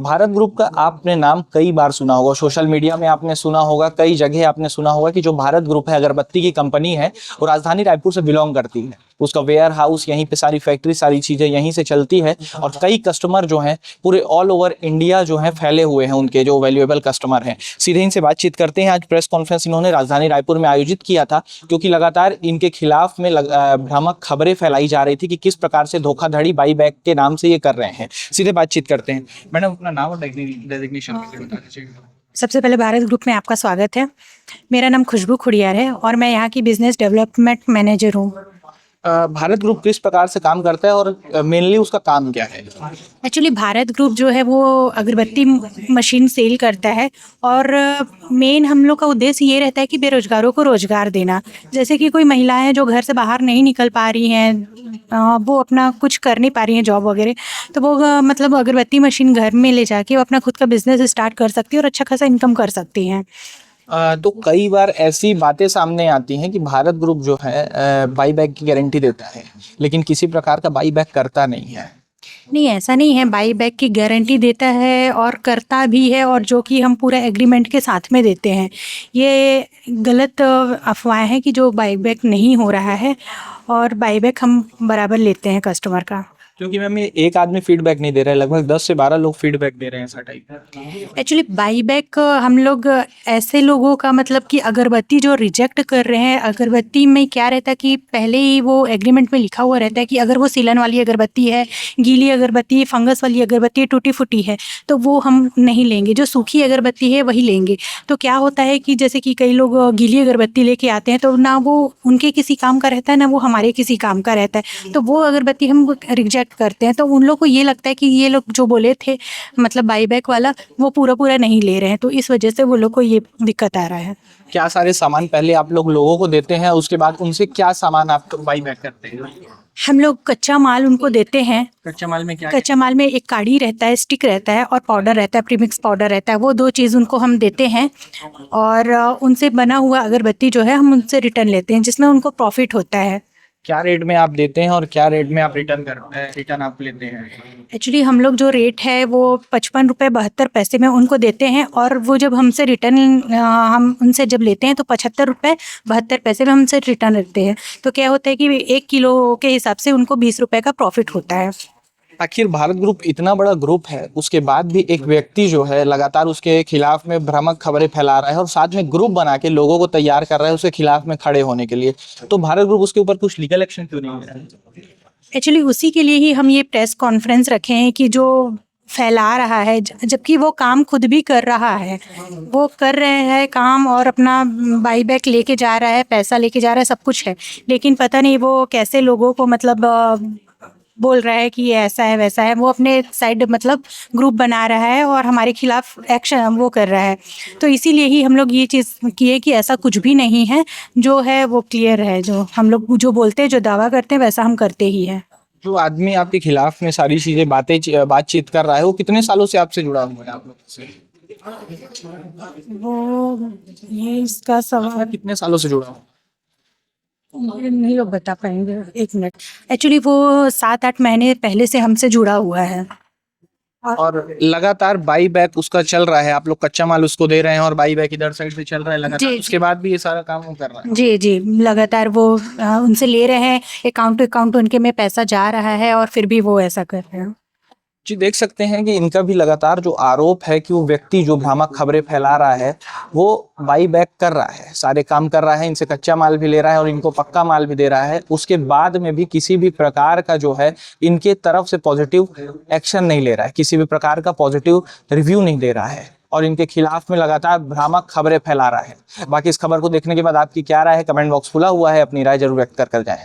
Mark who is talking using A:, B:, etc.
A: Bharat group का आपने नाम कई बार सुना होगा, सोशल मीडिया में आपने सुना होगा, कई जगह आपने सुना होगा कि जो भारत ग्रुप है अगरबत्ती की कंपनी है और राजधानी रायपुर से बिलोंग करती है। उसका वेयर हाउस यहीं पे, सारी फैक्ट्री, सारी चीजें यहीं से चलती है और कई कस्टमर जो हैं पूरे ऑल ओवर इंडिया जो हैं फैले हुए हैं, उनके जो वैल्यूएबल कस्टमर हैं। सीधे इनसे बातचीत करते हैं। आज प्रेस कॉन्फ्रेंस इन्होंने राजधानी रायपुर में आयोजित किया था क्योंकि लगातार इनके खिलाफ में भ्रामक खबरें फैलाई जा रही थी कि किस प्रकार से धोखाधड़ी बाई बैक के नाम से ये कर रहे हैं। सीधे बातचीत करते हैं। मैडम अपना नाम और डेजिग्नेशन बता दीजिएगा।
B: सबसे पहले भारत ग्रुप में आपका स्वागत है। मेरा नाम खुशबू खुड़ियार है और मैं यहाँ की बिजनेस डेवलपमेंट मैनेजर हूँ।
A: भारत ग्रुप किस प्रकार से काम करता है और मेनली उसका काम क्या है?
B: एक्चुअली भारत ग्रुप जो है वो अगरबत्ती मशीन सेल करता है और मेन हम लोग का उद्देश्य ये रहता है कि बेरोजगारों को रोजगार देना। जैसे कि कोई महिलाएं जो घर से बाहर नहीं निकल पा रही हैं, वो अपना कुछ कर नहीं पा रही हैं जॉब वगैरह, तो वो मतलब अगरबत्ती मशीन घर में ले जाके वो अपना खुद का बिजनेस स्टार्ट कर सकती है और अच्छा खासा इनकम कर सकती हैं।
A: तो कई बार ऐसी बातें सामने आती हैं कि भारत ग्रुप जो है बाई बैक की गारंटी देता है लेकिन किसी प्रकार का बाई बैक करता नहीं है।
B: नहीं, ऐसा नहीं है। बाई बैक की गारंटी देता है और करता भी है, और जो कि हम पूरा एग्रीमेंट के साथ में देते हैं। ये गलत अफवाह है कि जो बाई बैक नहीं हो रहा है, और बाई बैक हम बराबर लेते हैं कस्टमर का।
A: क्योंकि मैम ये एक आदमी फीडबैक नहीं दे रहा है, लगभग 10 से 12 लोग फीडबैक दे रहे हैं ऐसा टाइप।
B: एक्चुअली बाई बैक हम लोग ऐसे लोगों का मतलब कि अगरबत्ती जो रिजेक्ट कर रहे हैं, अगरबत्ती में क्या रहता है कि पहले ही वो एग्रीमेंट में लिखा हुआ रहता है कि अगर वो सीलन वाली अगरबत्ती है, गीली अगरबत्ती, फंगस वाली अगरबत्ती, टूटी फूटी है, तो वो हम नहीं लेंगे। जो सूखी अगरबत्ती है वही लेंगे। तो क्या होता है कि जैसे कि कई लोग गीली अगरबत्ती लेके आते हैं तो ना वो उनके किसी काम का रहता है, ना वो हमारे किसी काम का रहता है, तो वो अगरबत्ती हम रिजेक्ट करते हैं। तो उन लोग को ये लगता है कि ये लोग जो बोले थे मतलब बाई बैक वाला, वो पूरा नहीं ले रहे हैं, तो इस वजह से वो लोग को ये दिक्कत आ रहा है।
A: क्या सारे सामान पहले आप लोगों को देते हैं, उसके बाद उनसे क्या सामान आप बाई बैक करते हैं?
B: हम लोग कच्चा माल उनको देते हैं।
A: कच्चा माल में क्या?
B: कच्चा माल में एक काड़ी रहता है, स्टिक रहता है और पाउडर रहता है, प्रीमिक्स पाउडर रहता है। वो दो चीज़ उनको हम देते हैं और उनसे बना हुआ अगरबत्ती जो है हम उनसे रिटर्न लेते हैं, जिसमें उनको प्रॉफिट होता है।
A: क्या रेट में आप देते हैं और क्या रेट में आप रिटर्न आप लेते हैं?
B: एक्चुअली हम लोग जो रेट है वो 55 रुपये 72 पैसे में उनको देते हैं, और वो जब हमसे रिटर्न हम उनसे जब लेते हैं तो 75 रुपये 72 पैसे में हमसे रिटर्न लेते हैं। तो क्या होता है कि 1 किलो के हिसाब से उनको 20 रुपये का प्रॉफिट होता है।
A: आखिर भारत ग्रुप इतना बड़ा ग्रुप है, उसके बाद भी एक व्यक्ति जो है लगातार उसके खिलाफ में भ्रामक खबरें फैला रहा है और साथ में ग्रुप बना के लोगों को तैयार कर रहा है उसके खिलाफ में खड़े होने के लिए, तो भारत ग्रुप उसके ऊपर कुछ लीगल एक्शन क्यों नहीं ले रहा है?
B: एक्चुअली उसी के लिए ही हम ये प्रेस कॉन्फ्रेंस रखे हैं कि जो फैला रहा है, जबकि वो काम खुद भी कर रहा है, वो कर रहे हैं काम और अपना बाई बैक लेके जा रहा है, पैसा लेके जा रहा है, सब कुछ है, लेकिन पता नहीं वो कैसे लोगों को मतलब बोल रहा है कि ये ऐसा है वैसा है। वो अपने साइड मतलब ग्रुप बना रहा है और हमारे खिलाफ एक्शन वो कर रहा है। तो इसीलिए ही हम लोग ये चीज़ किए कि ऐसा कुछ भी नहीं है, जो है वो क्लियर है। जो हम लोग जो बोलते हैं, जो दावा करते हैं, वैसा हम करते ही हैं।
A: जो आदमी आपके खिलाफ में सारी चीजें बातचीत कर रहा है, वो कितने सालों से आपसे जुड़ा हुआ है आप लोग से?
B: वो ये इसका सवाल
A: कितने सालों से जुड़ा हुआ?
B: नहीं लोग बता पाएंगे, 1 मिनट। एक्चुअली वो 7-8 महीने पहले से हमसे जुड़ा हुआ है।
A: और लगातार बाई बैक उसका चल रहा है, आप लोग कच्चा माल उसको दे रहे हैं और बाई बैक इधर साइड से चल रहा है लगातार, उसके बाद भी ये सारा काम वो कर रहा है?
B: जी, लगातार वो उनसे ले रहे हैं, अकाउंट टू अकाउंट उनके में पैसा जा रहा है और फिर भी वो ऐसा कर रहे हैं।
A: जी, देख सकते हैं कि इनका भी लगातार जो आरोप है कि वो व्यक्ति जो भ्रामक खबरें फैला रहा है वो बाई बैक कर रहा है, सारे काम कर रहा है, इनसे कच्चा माल भी ले रहा है और इनको पक्का माल भी दे रहा है, उसके बाद में भी किसी भी प्रकार का जो है इनके तरफ से पॉजिटिव एक्शन नहीं ले रहा है, किसी भी प्रकार का पॉजिटिव रिव्यू नहीं दे रहा है और इनके खिलाफ में लगातार भ्रामक खबरें फैला रहा है। बाकी इस खबर को देखने के बाद आपकी क्या राय है? कमेंट बॉक्स खुला हुआ है, अपनी राय जरूर व्यक्त कर जाएं।